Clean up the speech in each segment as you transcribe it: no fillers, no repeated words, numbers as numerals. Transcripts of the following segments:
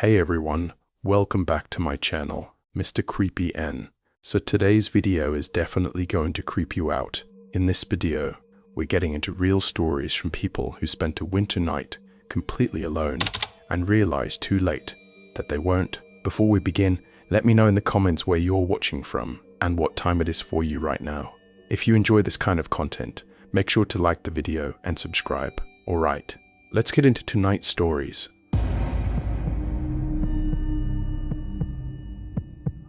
Hey everyone, welcome back to my channel, MR.Creepy N. So today's video is definitely going to creep you out. In this video, we're getting into real stories from people who spent a winter night completely alone and realized too late that they weren't. Before we begin, let me know in the comments where you're watching from and what time it is for you right now. If you enjoy this kind of content, make sure to like the video and subscribe. Alright, let's get into tonight's stories.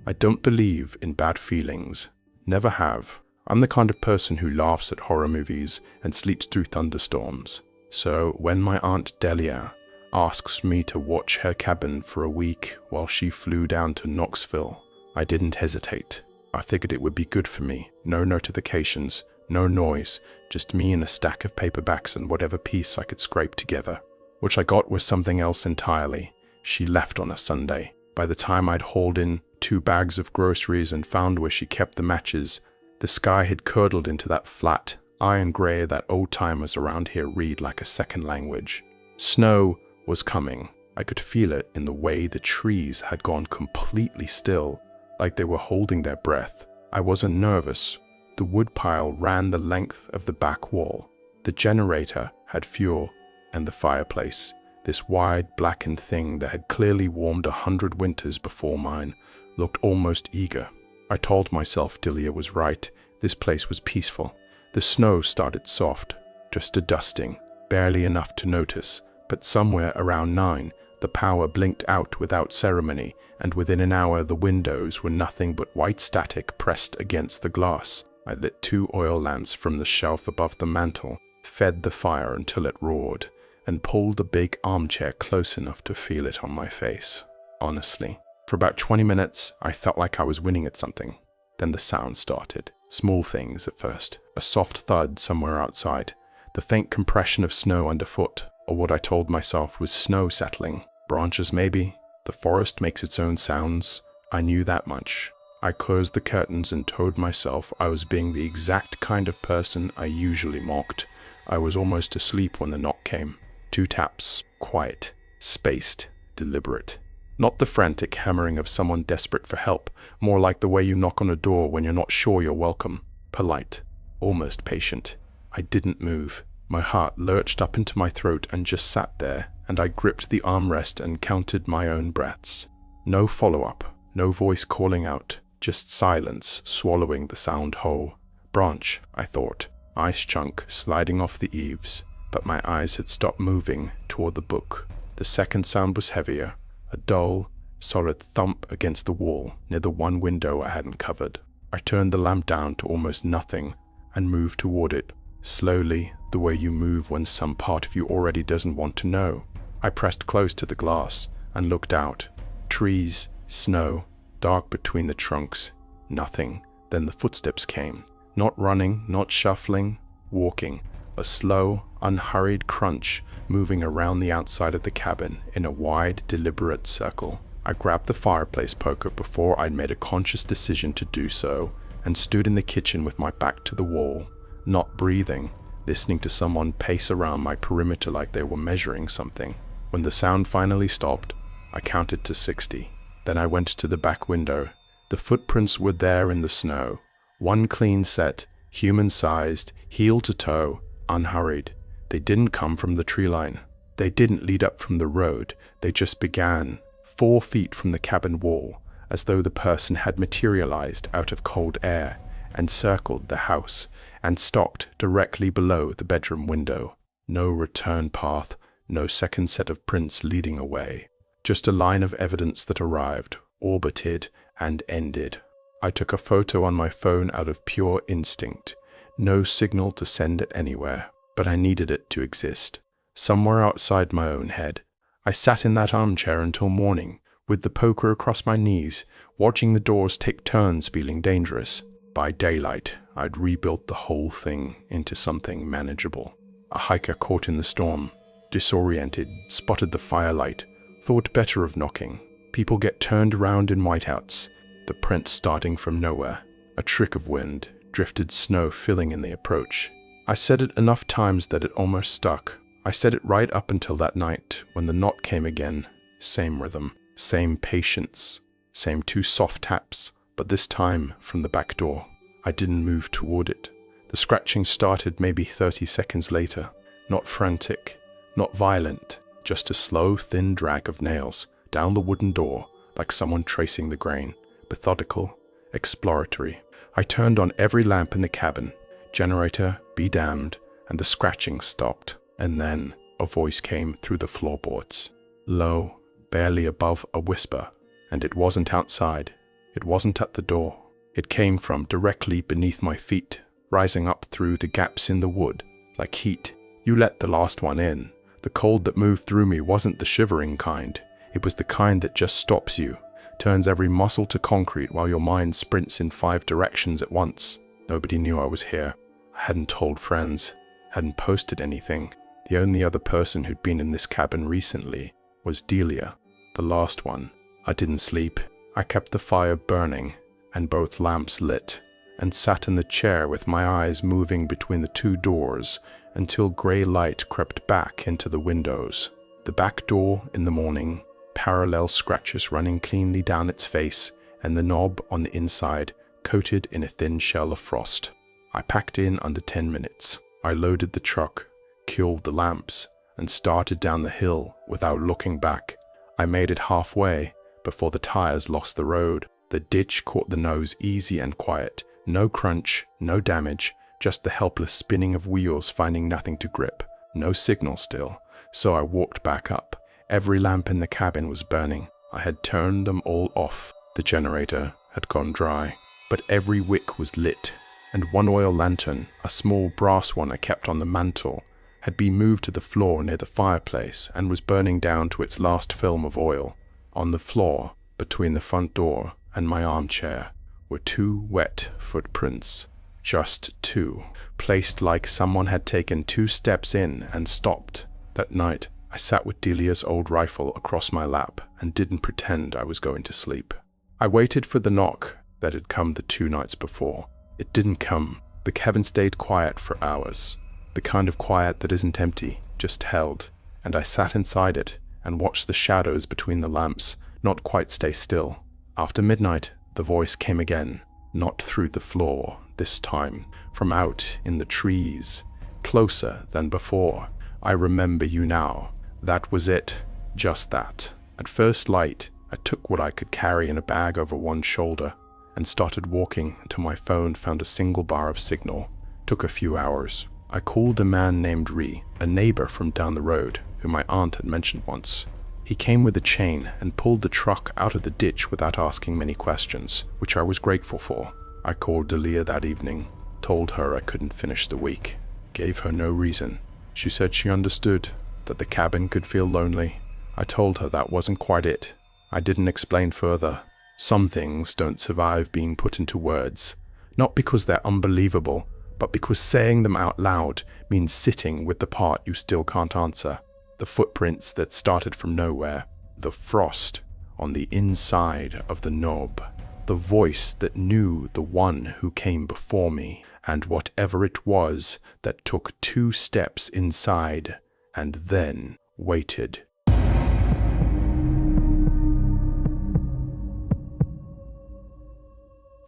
I don't believe in bad feelings. Never have. I'm the kind of person who laughs at horror movies and sleeps through thunderstorms. So when my Aunt Delia asks me to watch her cabin for a week while she flew down to Knoxville, I didn't hesitate. I figured it would be good for me. No notifications, no noise, just me and a stack of paperbacks and whatever piece I could scrape together. Which I got was something else entirely. She left on a Sunday. By the time I'd hauled in 2 bags of groceries and found where she kept the matches, the sky had curdled into that flat, iron gray that old-timers around here read like a second language. Snow was coming. I could feel it in the way the trees had gone completely still, like they were holding their breath. I wasn't nervous. The woodpile ran the length of the back wall. The generator had fuel, and the fireplace, this wide, blackened thing that had clearly warmed 100 winters before mine, looked almost eager. I told myself Delia was right. This place was peaceful. The snow started soft, just a dusting, barely enough to notice, but somewhere around 9, the power blinked out without ceremony, and within an hour the windows were nothing but white static pressed against the glass. I lit 2 oil lamps from the shelf above the mantel, fed the fire until it roared, and pulled the big armchair close enough to feel it on my face. Honestly, for about 20 minutes, I felt like I was winning at something. Then the sound started. Small things at first. A soft thud somewhere outside. The faint compression of snow underfoot, or what I told myself was snow settling. Branches maybe. The forest makes its own sounds. I knew that much. I closed the curtains and told myself I was being the exact kind of person I usually mocked. I was almost asleep when the knock came. 2 taps. Quiet. Spaced. Deliberate. Not the frantic hammering of someone desperate for help, more like the way you knock on a door when you're not sure you're welcome. Polite. Almost patient. I didn't move. My heart lurched up into my throat and just sat there, and I gripped the armrest and counted my own breaths. No follow-up. No voice calling out. Just silence swallowing the sound whole. Branch, I thought. Ice chunk sliding off the eaves. But my eyes had stopped moving toward the book. The second sound was heavier, a dull, solid thump against the wall near the one window I hadn't covered. I turned the lamp down to almost nothing and moved toward it, slowly, the way you move when some part of you already doesn't want to know. I pressed close to the glass and looked out. Trees, snow, dark between the trunks, nothing. Then the footsteps came. Not running, not shuffling, walking. A slow, unhurried crunch moving around the outside of the cabin in a wide, deliberate circle. I grabbed the fireplace poker before I'd made a conscious decision to do so and stood in the kitchen with my back to the wall, not breathing, listening to someone pace around my perimeter like they were measuring something. When the sound finally stopped, I counted to 60. Then I went to the back window. The footprints were there in the snow. One clean set, human-sized, heel to toe, unhurried. They didn't come from the tree line. They didn't lead up from the road. They just began, 4 feet from the cabin wall, as though the person had materialized out of cold air and circled the house and stopped directly below the bedroom window. No return path, no second set of prints leading away. Just a line of evidence that arrived, orbited, and ended. I took a photo on my phone out of pure instinct. No signal to send it anywhere, but I needed it to exist. Somewhere outside my own head. I sat in that armchair until morning, with the poker across my knees, watching the doors take turns feeling dangerous. By daylight, I'd rebuilt the whole thing into something manageable. A hiker caught in the storm, disoriented, spotted the firelight, thought better of knocking. People get turned around in whiteouts, the print starting from nowhere. A trick of wind, drifted snow filling in the approach. I said it enough times that it almost stuck. I said it right up until that night when the knock came again. Same rhythm. Same patience, same 2 soft taps, but this time from the back door. I didn't move toward it. The scratching started maybe 30 seconds later. Not frantic, not violent, just a slow, thin drag of nails down the wooden door, like someone tracing the grain. Methodical, exploratory. I turned on every lamp in the cabin. Generator, be damned, and the scratching stopped. And then a voice came through the floorboards. Low, barely above a whisper. And it wasn't outside. It wasn't at the door. It came from directly beneath my feet, rising up through the gaps in the wood, like heat. You let the last one in. The cold that moved through me wasn't the shivering kind. It was the kind that just stops you, turns every muscle to concrete while your mind sprints in 5 directions at once. Nobody knew I was here. I hadn't told friends, hadn't posted anything. The only other person who'd been in this cabin recently was Delia, the last one. I didn't sleep. I kept the fire burning and both lamps lit, and sat in the chair with my eyes moving between the 2 doors until grey light crept back into the windows. The back door in the morning, parallel scratches running cleanly down its face, and the knob on the inside coated in a thin shell of frost. I packed in under 10 minutes. I loaded the truck, killed the lamps, and started down the hill without looking back. I made it halfway before the tires lost the road. The ditch caught the nose easy and quiet. No crunch, no damage, just the helpless spinning of wheels finding nothing to grip. No signal still, so I walked back up. Every lamp in the cabin was burning. I had turned them all off. The generator had gone dry, but every wick was lit, and one oil lantern, a small brass one I kept on the mantle, had been moved to the floor near the fireplace and was burning down to its last film of oil. On the floor, between the front door and my armchair, were 2 wet footprints. Just 2, placed like someone had taken 2 steps in and stopped. That night, I sat with Delia's old rifle across my lap and didn't pretend I was going to sleep. I waited for the knock that had come the 2 nights before. It didn't come. The cabin stayed quiet for hours. The kind of quiet that isn't empty, just held. And I sat inside it and watched the shadows between the lamps not quite stay still. After midnight, the voice came again, not through the floor, this time, from out in the trees, closer than before. I remember you now. That was it, just that. At first light, I took what I could carry in a bag over one shoulder and started walking until my phone found a single bar of signal. Took a few hours. I called a man named Ree, a neighbor from down the road, who my aunt had mentioned once. He came with a chain and pulled the truck out of the ditch without asking many questions, which I was grateful for. I called Delia that evening, told her I couldn't finish the week, gave her no reason. She said she understood, that the cabin could feel lonely. I told her that wasn't quite it. I didn't explain further. Some things don't survive being put into words, not because they're unbelievable, but because saying them out loud means sitting with the part you still can't answer. The footprints that started from nowhere, the frost on the inside of the knob, the voice that knew the one who came before me, and whatever it was that took 2 steps inside and then waited.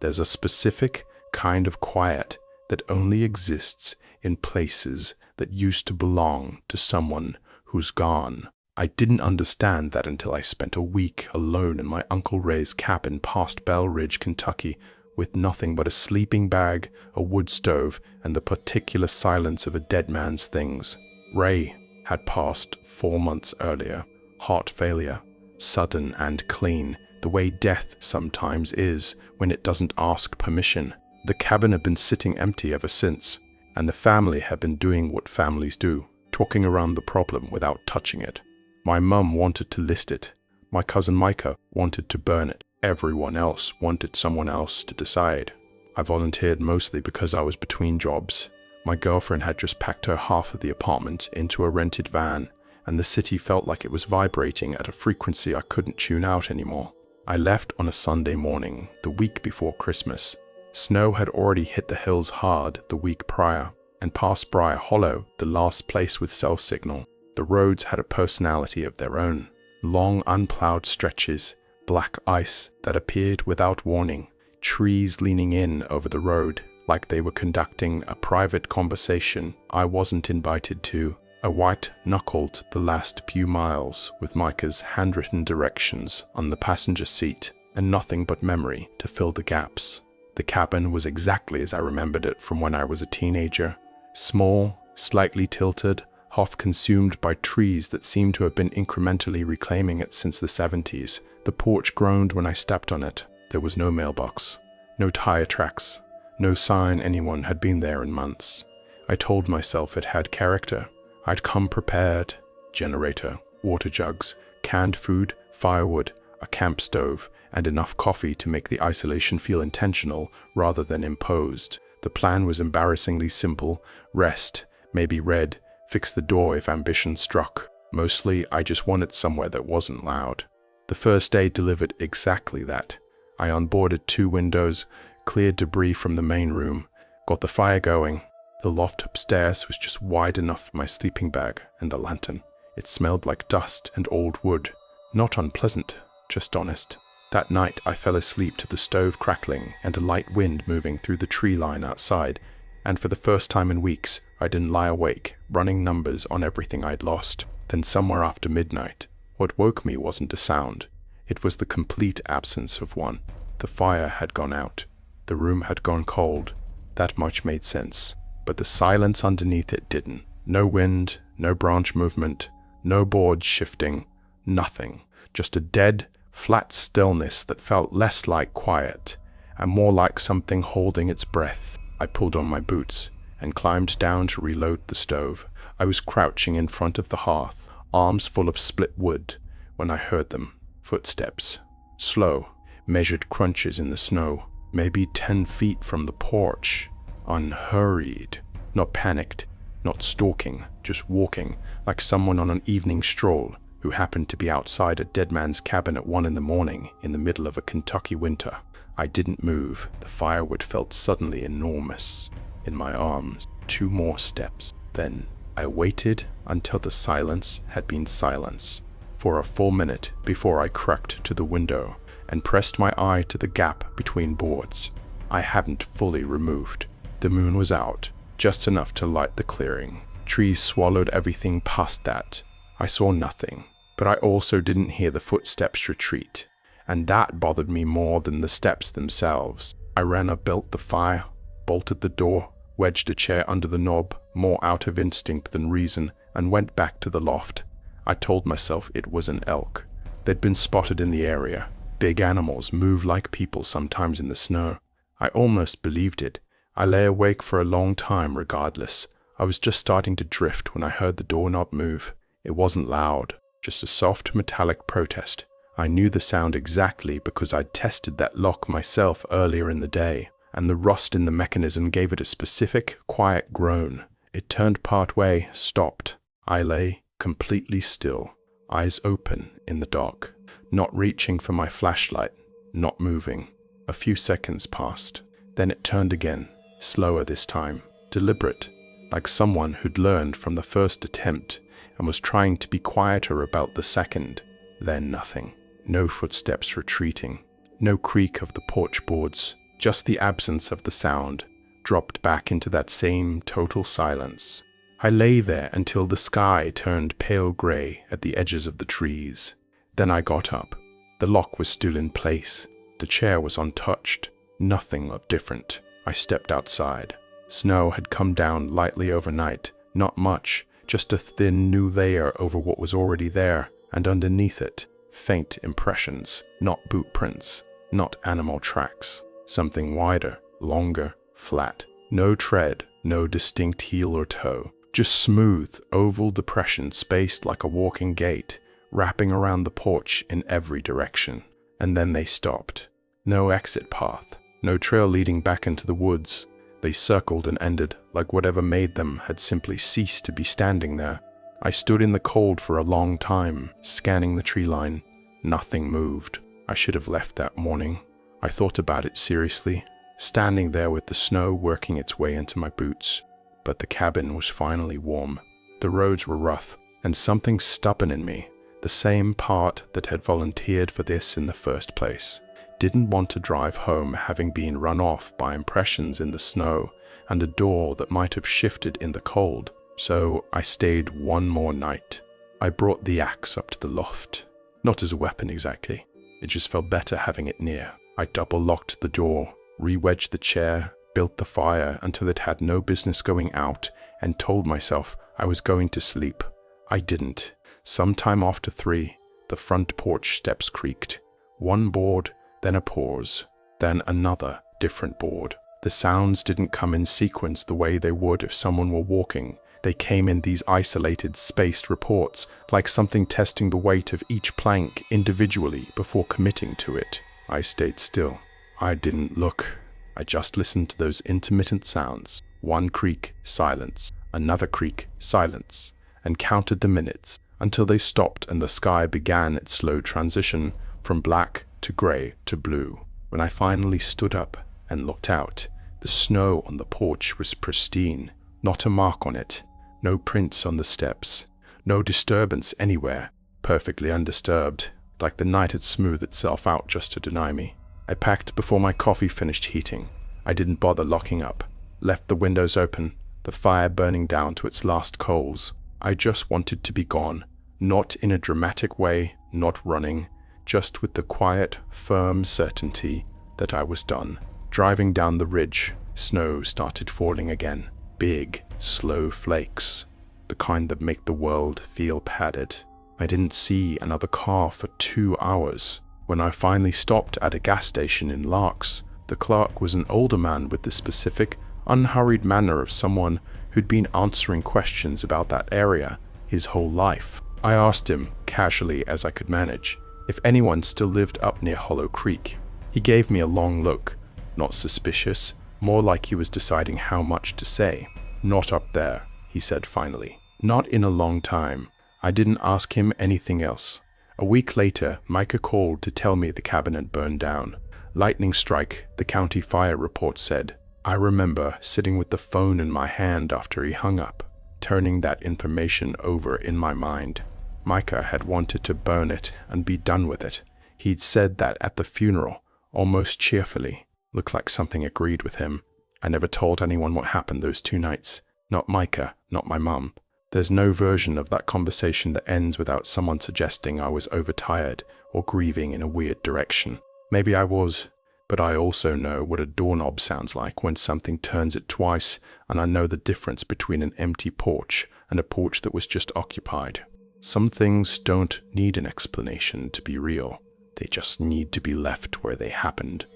There's a specific kind of quiet that only exists in places that used to belong to someone who's gone. I didn't understand that until I spent a week alone in my Uncle Ray's cabin past Bell Ridge, Kentucky, with nothing but a sleeping bag, a wood stove, and the particular silence of a dead man's things. Ray had passed 4 months earlier. Heart failure, sudden and clean, the way death sometimes is when it doesn't ask permission. The cabin had been sitting empty ever since, and the family had been doing what families do, talking around the problem without touching it. My mum wanted to list it. My cousin Micah wanted to burn it. Everyone else wanted someone else to decide. I volunteered mostly because I was between jobs. My girlfriend had just packed her half of the apartment into a rented van, and the city felt like it was vibrating at a frequency I couldn't tune out anymore. I left on a Sunday morning, the week before Christmas. Snow had already hit the hills hard the week prior, and past Briar Hollow, the last place with cell signal, the roads had a personality of their own. Long unplowed stretches, black ice that appeared without warning, trees leaning in over the road like they were conducting a private conversation I wasn't invited to. I white-knuckled the last few miles with Micah's handwritten directions on the passenger seat and nothing but memory to fill the gaps. The cabin was exactly as I remembered it from when I was a teenager. Small, slightly tilted, half consumed by trees that seemed to have been incrementally reclaiming it since the 70s. The porch groaned when I stepped on it. There was no mailbox, no tire tracks, no sign anyone had been there in months. I told myself it had character. I'd come prepared. Generator, water jugs, canned food, firewood, a camp stove, and enough coffee to make the isolation feel intentional rather than imposed. The plan was embarrassingly simple: rest, maybe read, fix the door if ambition struck. Mostly, I just wanted somewhere that wasn't loud. The first day delivered exactly that. I unboarded 2 windows, cleared debris from the main room, got the fire going. The loft upstairs was just wide enough for my sleeping bag and the lantern. It smelled like dust and old wood. Not unpleasant, just honest. That night I fell asleep to the stove crackling and a light wind moving through the tree line outside, and for the first time in weeks I didn't lie awake, running numbers on everything I'd lost. Then somewhere after midnight, what woke me wasn't a sound. It was the complete absence of one. The fire had gone out. The room had gone cold. That much made sense. But the silence underneath it didn't. No wind, no branch movement, no boards shifting, nothing. Just a dead, flat stillness that felt less like quiet and more like something holding its breath. I pulled on my boots and climbed down to reload the stove. I was crouching in front of the hearth, arms full of split wood, when I heard them. Footsteps. Slow, measured crunches in the snow, maybe 10 feet from the porch. Unhurried. Not panicked, not stalking, just walking, like someone on an evening stroll who happened to be outside a dead man's cabin at 1 a.m. in the middle of a Kentucky winter. I didn't move. The firewood felt suddenly enormous in my arms. 2 more steps. Then I waited until the silence had been silence, for a full minute before I crept to the window and pressed my eye to the gap between boards. I hadn't fully removed. The moon was out, just enough to light the clearing. Trees swallowed everything past that. I saw nothing, but I also didn't hear the footsteps retreat, and that bothered me more than the steps themselves. I ran up, built the fire, bolted the door, wedged a chair under the knob, more out of instinct than reason, and went back to the loft. I told myself it was an elk. They'd been spotted in the area. Big animals move like people sometimes in the snow. I almost believed it. I lay awake for a long time regardless. I was just starting to drift when I heard the doorknob move. It wasn't loud, just a soft metallic protest. I knew the sound exactly because I'd tested that lock myself earlier in the day, and the rust in the mechanism gave it a specific, quiet groan. It turned part way, stopped. I lay completely still, eyes open in the dark, not reaching for my flashlight, not moving. A few seconds passed. Then it turned again, slower this time, deliberate, like someone who'd learned from the first attempt and was trying to be quieter about the second. Then nothing. No footsteps retreating. No creak of the porch boards. Just the absence of the sound, dropped back into that same total silence. I lay there until the sky turned pale gray at the edges of the trees. Then I got up. The lock was still in place. The chair was untouched. Nothing looked different. I stepped outside. Snow had come down lightly overnight. Not much, just a thin new layer over what was already there, and underneath it, faint impressions, not boot prints, not animal tracks. Something wider, longer, flat. No tread, no distinct heel or toe. Just smooth, oval depression spaced like a walking gate, wrapping around the porch in every direction. And then they stopped. No exit path, no trail leading back into the woods. They circled and ended, like whatever made them had simply ceased to be standing there. I stood in the cold for a long time, scanning the tree line. Nothing moved. I should have left that morning. I thought about it seriously, standing there with the snow working its way into my boots. But the cabin was finally warm. The roads were rough, and something stubborn in me, the same part that had volunteered for this in the first place. Didn't want to drive home having been run off by impressions in the snow and a door that might have shifted in the cold, so I stayed one more night. I brought the axe up to the loft. Not as a weapon exactly, it just felt better having it near. I double-locked the door, re-wedged the chair, built the fire until it had no business going out, and told myself I was going to sleep. I didn't. Sometime after 3, the front porch steps creaked. One board, then a pause, then another different board. The sounds didn't come in sequence the way they would if someone were walking. They came in these isolated, spaced reports, like something testing the weight of each plank individually before committing to it. I stayed still. I didn't look. I just listened to those intermittent sounds. One creak, silence. Another creak, silence. And counted the minutes until they stopped and the sky began its slow transition from black to grey to blue. When I finally stood up and looked out, the snow on the porch was pristine. Not a mark on it. No prints on the steps. No disturbance anywhere. Perfectly undisturbed, like the night had smoothed itself out just to deny me. I packed before my coffee finished heating. I didn't bother locking up. Left the windows open, the fire burning down to its last coals. I just wanted to be gone. Not in a dramatic way, not running, just with the quiet, firm certainty that I was done. Driving down the ridge, snow started falling again. Big, slow flakes, the kind that make the world feel padded. I didn't see another car for 2 hours. When I finally stopped at a gas station in Larks, the clerk was an older man with the specific, unhurried manner of someone who'd been answering questions about that area his whole life. I asked him, casually as I could manage, if anyone still lived up near Hollow Creek. He gave me a long look, not suspicious, more like he was deciding how much to say. Not up there, he said finally. Not in a long time. I didn't ask him anything else. A week later, Micah called to tell me the cabin had burned down. Lightning strike, the county fire report said. I remember sitting with the phone in my hand after he hung up, turning that information over in my mind. Micah had wanted to burn it and be done with it. He'd said that at the funeral, almost cheerfully. Looked like something agreed with him. I never told anyone what happened those 2 nights. Not Micah, not my mum. There's no version of that conversation that ends without someone suggesting I was overtired or grieving in a weird direction. Maybe I was, but I also know what a doorknob sounds like when something turns it twice, and I know the difference between an empty porch and a porch that was just occupied. Some things don't need an explanation to be real. They just need to be left where they happened.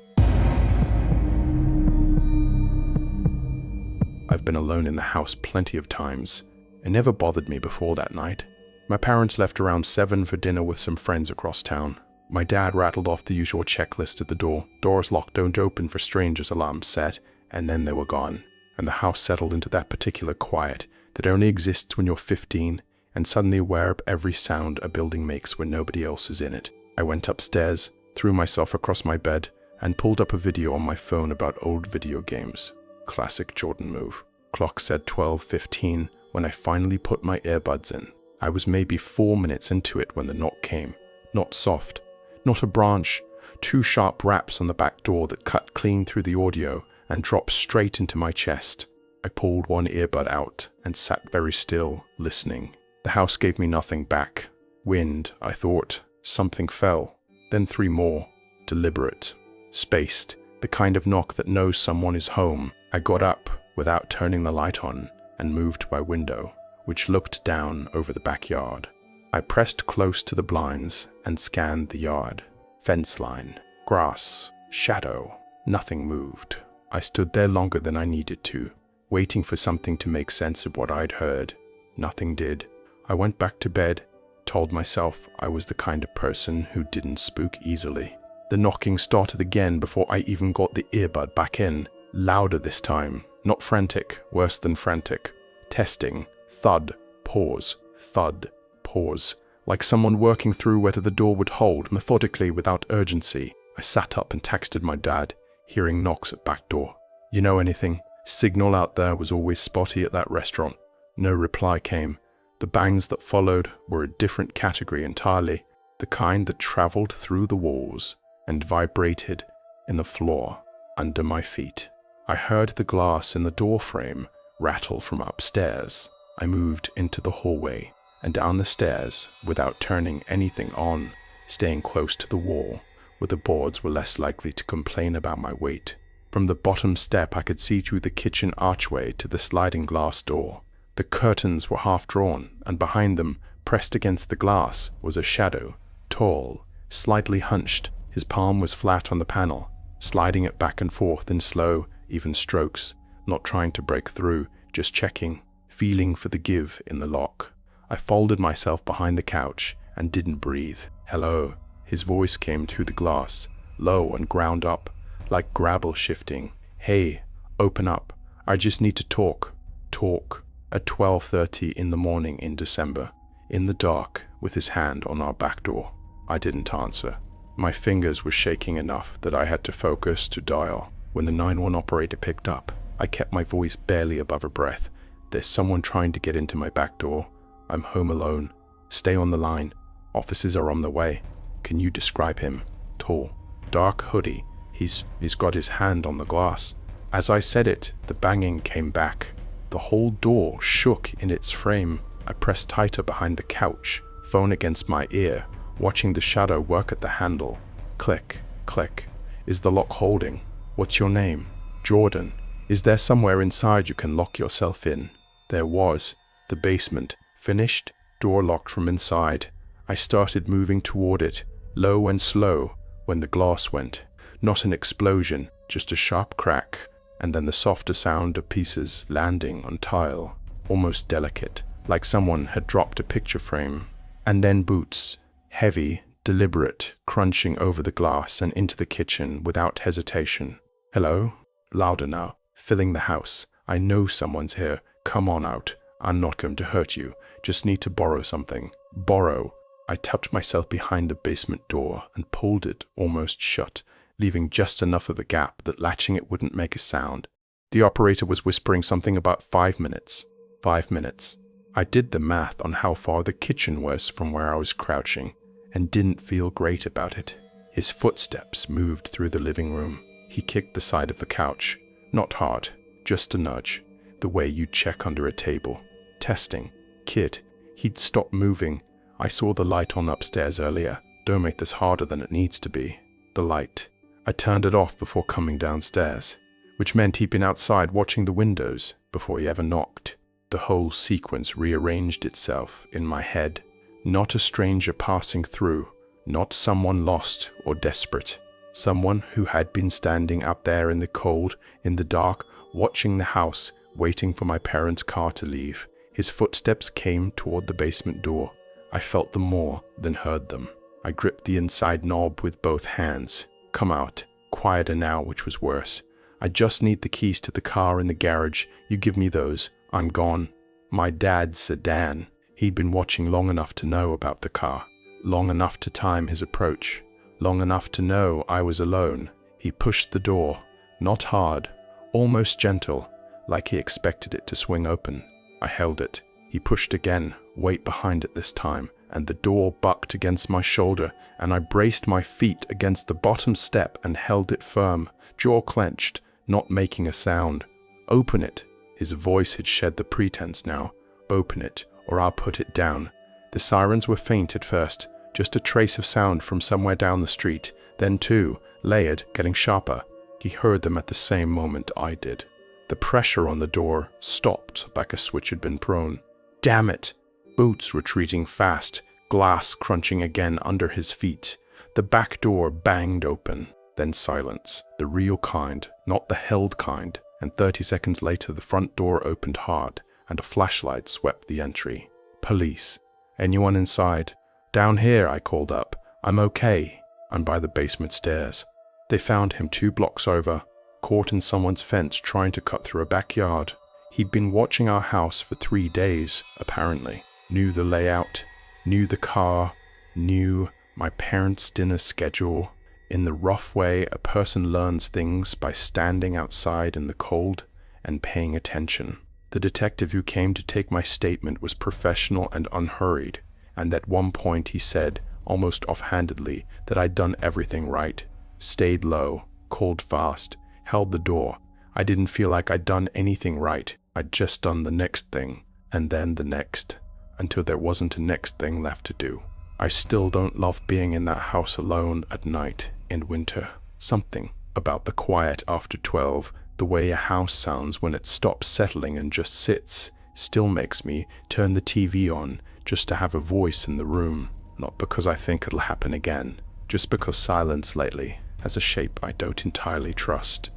I've been alone in the house plenty of times. It never bothered me before that night. My parents left around 7 for dinner with some friends across town. My dad rattled off the usual checklist at the door. Doors locked, don't open for strangers, alarms set, and then they were gone. And the house settled into that particular quiet that only exists when you're 15 and suddenly aware of every sound a building makes when nobody else is in it. I went upstairs, threw myself across my bed, and pulled up a video on my phone about old video games. Classic Jordan move. Clock said 12:15 when I finally put my earbuds in. I was maybe 4 minutes into it when the knock came. Not soft, not a branch, 2 sharp raps on the back door that cut clean through the audio and dropped straight into my chest. I pulled one earbud out and sat very still, listening. The house gave me nothing back. Wind, I thought. Something fell. Then 3 more. Deliberate. Spaced. The kind of knock that knows someone is home. I got up without turning the light on and moved to my window, which looked down over the backyard. I pressed close to the blinds and scanned the yard. Fence line, grass, shadow. Nothing moved. I stood there longer than I needed to, waiting for something to make sense of what I'd heard. Nothing did. I went back to bed, told myself I was the kind of person who didn't spook easily. The knocking started again before I even got the earbud back in. Louder this time. Not frantic, worse than frantic. Testing. Thud. Pause. Thud. Pause. Like someone working through whether the door would hold, methodically without urgency. I sat up and texted my dad, hearing knocks at back door. You know anything? Signal out there was always spotty at that restaurant. No reply came. The bangs that followed were a different category entirely, the kind that traveled through the walls and vibrated in the floor under my feet. I heard the glass in the door frame rattle from upstairs. I moved into the hallway and down the stairs without turning anything on, staying close to the wall, where the boards were less likely to complain about my weight. From the bottom step I could see through the kitchen archway to the sliding glass door. The curtains were half drawn, and behind them, pressed against the glass, was a shadow, tall, slightly hunched. His palm was flat on the panel, sliding it back and forth in slow, even strokes, not trying to break through, just checking, feeling for the give in the lock. I folded myself behind the couch and didn't breathe. "Hello." His voice came through the glass, low and ground up, like gravel shifting. "Hey, open up. I just need to talk." Talk. At 12:30 in the morning in December, in the dark, with his hand on our back door. I didn't answer. My fingers were shaking enough that I had to focus to dial. When the 911 operator picked up, I kept my voice barely above a breath. "There's someone trying to get into my back door. I'm home alone. Stay on the line. Officers are on the way." "Can you describe him?" "Tall, dark hoodie. He's got his hand on the glass." As I said it, the banging came back. The whole door shook in its frame. I pressed tighter behind the couch, phone against my ear, watching the shadow work at the handle. Click, click. "Is the lock holding? What's your name?" "Jordan." "Is there somewhere inside you can lock yourself in?" There was. The basement. Finished, door locked from inside. I started moving toward it, low and slow, when the glass went. Not an explosion, just a sharp crack, and then the softer sound of pieces landing on tile, almost delicate, like someone had dropped a picture frame. And then boots, heavy, deliberate, crunching over the glass and into the kitchen without hesitation. "Hello?" Louder now, filling the house. "I know someone's here. Come on out. I'm not going to hurt you. Just need to borrow something." Borrow. I tucked myself behind the basement door and pulled it almost shut, leaving just enough of a gap that latching it wouldn't make a sound. The operator was whispering something about 5 minutes. 5 minutes. I did the math on how far the kitchen was from where I was crouching, and didn't feel great about it. His footsteps moved through the living room. He kicked the side of the couch. Not hard, just a nudge, the way you'd check under a table. Testing. Kid. He'd stopped moving. I saw the light on upstairs earlier. Don't make this harder than it needs to be. The light. I turned it off before coming downstairs, which meant he'd been outside watching the windows before he ever knocked. The whole sequence rearranged itself in my head. Not a stranger passing through, not someone lost or desperate. Someone who had been standing out there in the cold, in the dark, watching the house, waiting for my parents' car to leave. His footsteps came toward the basement door. I felt them more than heard them. I gripped the inside knob with both hands. "Come out." Quieter now, which was worse. "I just need the keys to the car in the garage. You give me those. I'm gone." My dad's sedan. He'd been watching long enough to know about the car. Long enough to time his approach. Long enough to know I was alone. He pushed the door. Not hard. Almost gentle, like he expected it to swing open. I held it. He pushed again, weight behind it this time, and the door bucked against my shoulder, and I braced my feet against the bottom step and held it firm, jaw clenched, not making a sound. "Open it." His voice had shed the pretense now. "Open it, or I'll put it down." The sirens were faint at first, just a trace of sound from somewhere down the street, then two, layered, getting sharper. He heard them at the same moment I did. The pressure on the door stopped like a switch had been thrown. Damn it! Boots retreating fast, glass crunching again under his feet. The back door banged open, then silence, the real kind, not the held kind, and 30 seconds later the front door opened hard, and a flashlight swept the entry. "Police. Anyone inside?" "Down here," I called up. "I'm okay." I'm by the basement stairs. They found him 2 blocks over, caught in someone's fence trying to cut through a backyard. He'd been watching our house for 3 days, apparently. Knew the layout, knew the car, knew my parents' dinner schedule. In the rough way a person learns things by standing outside in the cold and paying attention. The detective who came to take my statement was professional and unhurried, and at one point he said, almost offhandedly, that I'd done everything right. Stayed low, called fast, held the door. I didn't feel like I'd done anything right. I'd just done the next thing, and then the next, until there wasn't a next thing left to do. I still don't love being in that house alone at night in winter. Something about the quiet after 12, the way a house sounds when it stops settling and just sits, still makes me turn the TV on just to have a voice in the room. Not because I think it'll happen again, just because silence lately has a shape I don't entirely trust.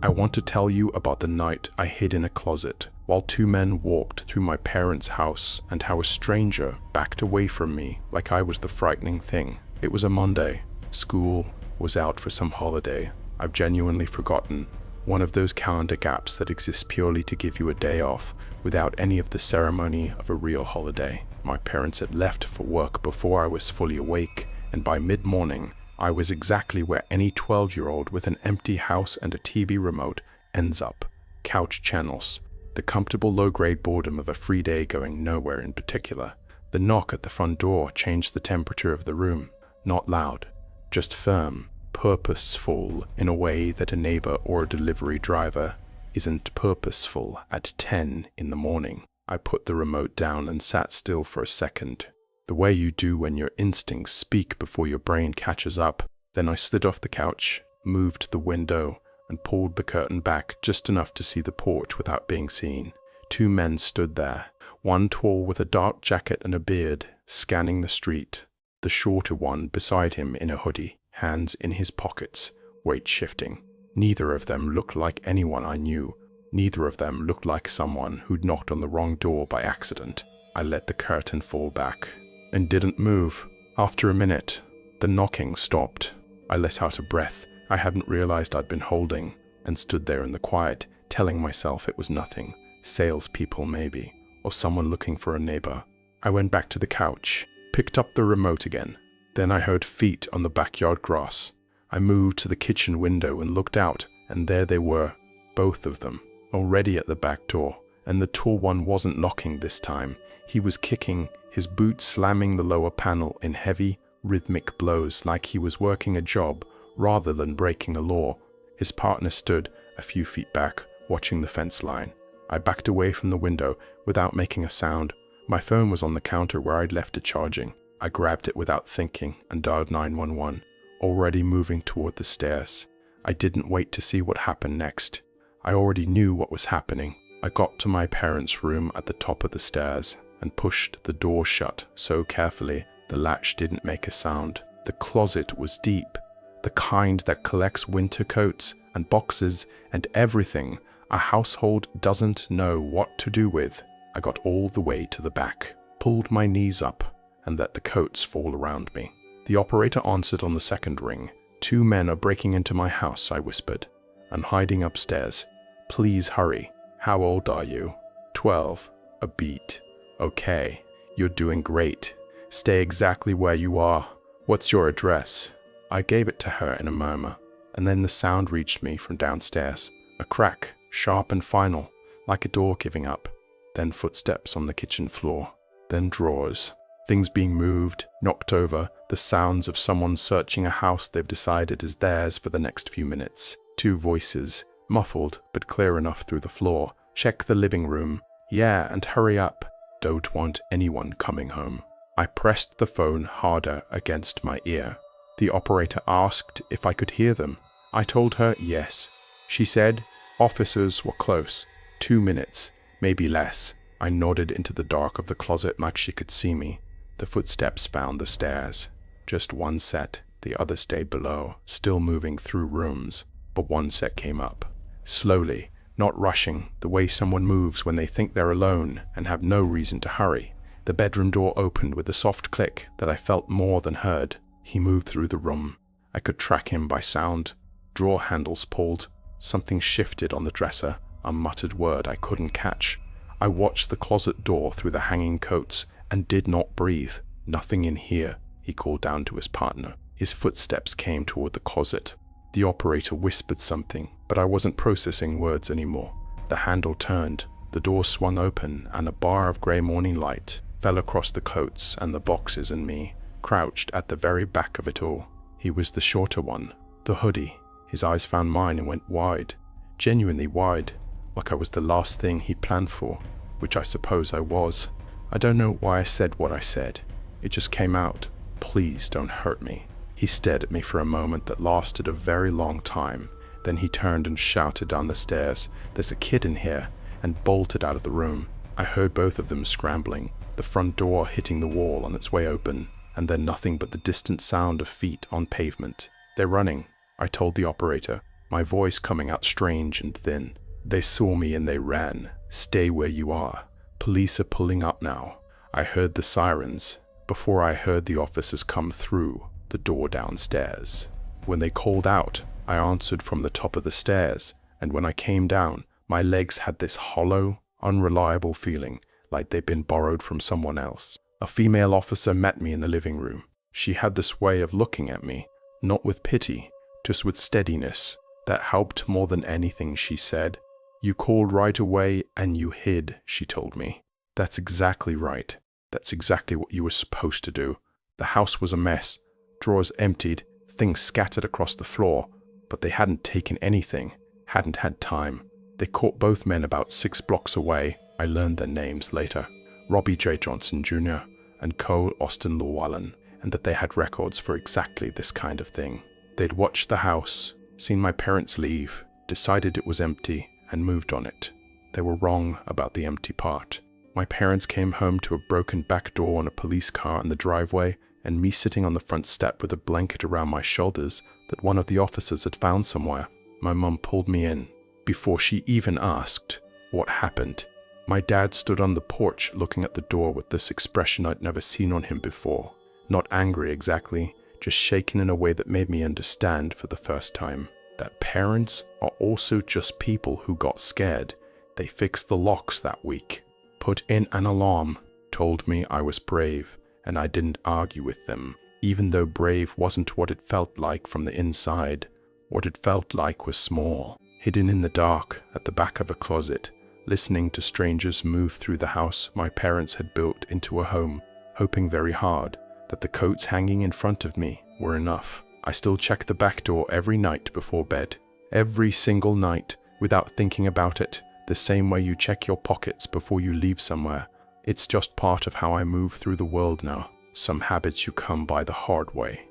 I want to tell you about the night I hid in a closet while two men walked through my parents' house, and how a stranger backed away from me like I was the frightening thing. It was a Monday. School was out for some holiday. I've genuinely forgotten. One of those calendar gaps that exist purely to give you a day off without any of the ceremony of a real holiday. My parents had left for work before I was fully awake, and by mid-morning, I was exactly where any 12-year-old with an empty house and a TV remote ends up. Couch channels. The comfortable low-grade boredom of a free day going nowhere in particular. The knock at the front door changed the temperature of the room. Not loud, just firm, purposeful in a way that a neighbor or a delivery driver isn't purposeful at 10 in the morning. I put the remote down and sat still for a second. The way you do when your instincts speak before your brain catches up. Then I slid off the couch, moved to the window, and pulled the curtain back just enough to see the porch without being seen. Two men stood there, one tall with a dark jacket and a beard, scanning the street. The shorter one beside him in a hoodie, hands in his pockets, weight shifting. Neither of them looked like anyone I knew. Neither of them looked like someone who'd knocked on the wrong door by accident. I let the curtain fall back and didn't move. After a minute, the knocking stopped. I let out a breath I hadn't realized I'd been holding, and stood there in the quiet, telling myself it was nothing. Salespeople maybe, or someone looking for a neighbor. I went back to the couch, picked up the remote again. Then I heard feet on the backyard grass. I moved to the kitchen window and looked out, and there they were, both of them, already at the back door. And the tall one wasn't knocking this time. He was kicking, his boot slamming the lower panel in heavy, rhythmic blows like he was working a job rather than breaking a law. His partner stood a few feet back, watching the fence line. I backed away from the window without making a sound. My phone was on the counter where I'd left it charging. I grabbed it without thinking and dialed 911, already moving toward the stairs. I didn't wait to see what happened next. I already knew what was happening. I got to my parents' room at the top of the stairs and pushed the door shut so carefully the latch didn't make a sound. The closet was deep, the kind that collects winter coats and boxes and everything a household doesn't know what to do with. I got all the way to the back, pulled my knees up, and let the coats fall around me. The operator answered on the second ring. 2 men are breaking into my house, I whispered. I'm hiding upstairs. Please hurry. How old are you? 12. A beat. Okay. You're doing great. Stay exactly where you are. What's your address? I gave it to her in a murmur, and then the sound reached me from downstairs. A crack, sharp and final, like a door giving up. Then footsteps on the kitchen floor. Then drawers. Things being moved, knocked over, the sounds of someone searching a house they've decided is theirs for the next few minutes. 2 voices, muffled but clear enough through the floor. Check the living room. Yeah, and hurry up. Don't want anyone coming home. I pressed the phone harder against my ear. The operator asked if I could hear them. I told her yes. She said officers were close. 2 minutes, maybe less. I nodded into the dark of the closet like she could see me. The footsteps found the stairs. Just one set, the other stayed below, still moving through rooms. But one set came up. Slowly, not rushing, the way someone moves when they think they're alone and have no reason to hurry. The bedroom door opened with a soft click that I felt more than heard. He moved through the room. I could track him by sound. Drawer handles pulled. Something shifted on the dresser, a muttered word I couldn't catch. I watched the closet door through the hanging coats and did not breathe. Nothing in here, he called down to his partner. His footsteps came toward the closet. The operator whispered something, but I wasn't processing words anymore. The handle turned, the door swung open, and a bar of grey morning light fell across the coats and the boxes and me, crouched at the very back of it all. He was the shorter one, the hoodie. His eyes found mine and went wide, genuinely wide, like I was the last thing he planned for, which I suppose I was. I don't know why I said what I said. It just came out. Please don't hurt me. He stared at me for a moment that lasted a very long time. Then he turned and shouted down the stairs, "There's a kid in here," and bolted out of the room. I heard both of them scrambling, the front door hitting the wall on its way open, and then nothing but the distant sound of feet on pavement. "They're running," I told the operator, my voice coming out strange and thin. "They saw me and they ran. Stay where you are. Police are pulling up now." I heard the sirens before I heard the officers come through the door downstairs. When they called out, I answered from the top of the stairs, and when I came down, my legs had this hollow, unreliable feeling, like they'd been borrowed from someone else. A female officer met me in the living room. She had this way of looking at me, not with pity, just with steadiness, that helped more than anything she said. "You called right away and you hid," she told me. "That's exactly right. That's exactly what you were supposed to do." The house was a mess, drawers emptied, things scattered across the floor, but they hadn't taken anything, hadn't had time. They caught both men about 6 blocks away. I learned their names later. Robbie J. Johnson Jr. and Cole Austin Llewellyn, and that they had records for exactly this kind of thing. They'd watched the house, seen my parents leave, decided it was empty, and moved on it. They were wrong about the empty part. My parents came home to a broken back door and a police car in the driveway, and me sitting on the front step with a blanket around my shoulders that one of the officers had found somewhere. My mum pulled me in. Before she even asked what happened, my dad stood on the porch looking at the door with this expression I'd never seen on him before. Not angry exactly, just shaken in a way that made me understand for the first time that parents are also just people who got scared. They fixed the locks that week, put in an alarm, told me I was brave, and I didn't argue with them, even though brave wasn't what it felt like from the inside. What it felt like was small, hidden in the dark at the back of a closet, listening to strangers move through the house my parents had built into a home, hoping very hard that the coats hanging in front of me were enough. I still check the back door every night before bed. Every single night, without thinking about it, the same way you check your pockets before you leave somewhere. It's just part of how I move through the world now. Some habits you come by the hard way.